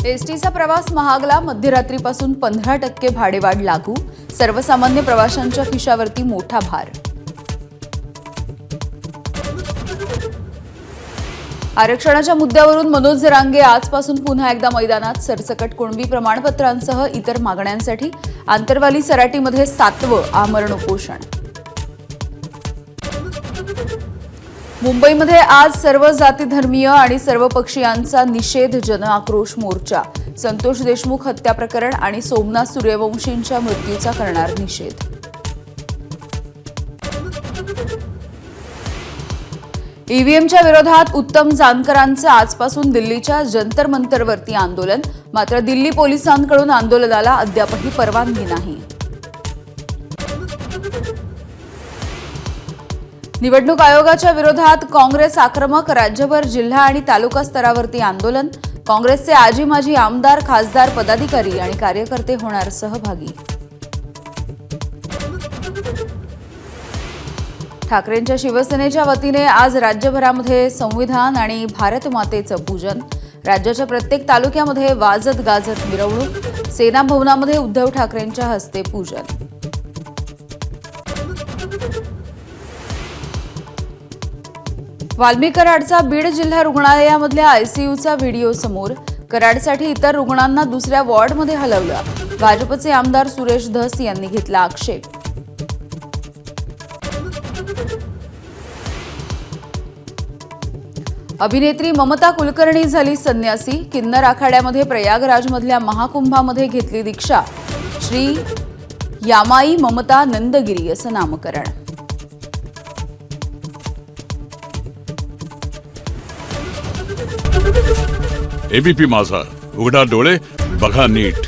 एसटीचा प्रवास महागला, मध्यरात्रीपासून 15% भाडेवाढ लागू, सर्वसामान्य प्रवाशांच्या खिशावरती मोठा भार. आरक्षणाच्या मुद्द्यावरून मनोज जरांगे आजपासून पुन्हा एकदा मैदानात. सरसकट कुणबी प्रमाणपत्रांसह इतर मागण्यांसाठी आंतरवाली सराटीमध्ये 7वं आमरण उपोषण. मुंबईमध्ये आज सर्व जाती धर्मीय आणि सर्व पक्षीयांचा निषेध जनआक्रोश मोर्चा. संतोष देशमुख हत्या प्रकरण आणि सोमनाथ सूर्यवंशींच्या मृत्यूचा करणार निषेध. ईव्हीएमच्या विरोधात उत्तम जानकरांचं आजपासून दिल्लीच्या जंतर मंतरवरती आंदोलन. मात्र दिल्ली पोलिसांकडून आंदोलनाला अद्यापही परवानगी नाही. निवडणूक आयोगाच्या विरोधात काँग्रेस आक्रमक. राज्यभर जिल्हा आणि तालुका स्तरावरती आंदोलन. काँग्रेसचे आजी माजी आमदार, खासदार, पदाधिकारी आणि कार्यकर्ते होणार सहभागी. ठाकरेंच्या शिवसेनेच्या वतीने आज राज्यभरामध्ये संविधान आणि भारत मातेचं पूजन. राज्याच्या प्रत्येक तालुक्यामध्ये वाजत गाजत मिरवणूक. सेना भवनामध्ये उद्धव ठाकरेंच्या हस्ते पूजन. वाल्मी कराडचा बीड जिल्हा रुग्णालयामधल्या आयसीयूचा व्हिडिओ समोर. कराडसाठी इतर रुग्णांना दुसऱ्या वॉर्डमध्ये हलवलं. भाजपचे आमदार सुरेश धस यांनी घेतला आक्षेप. अभिनेत्री ममता कुलकर्णी झाली संन्यासी. किन्नर आखाड्यामध्ये प्रयागराजमधल्या महाकुंभामध्ये घेतली दीक्षा. श्री यामाई ममता नंदगिरी असं नामकरण. एबीपी माझा, उघडा डोळे बघा नीट.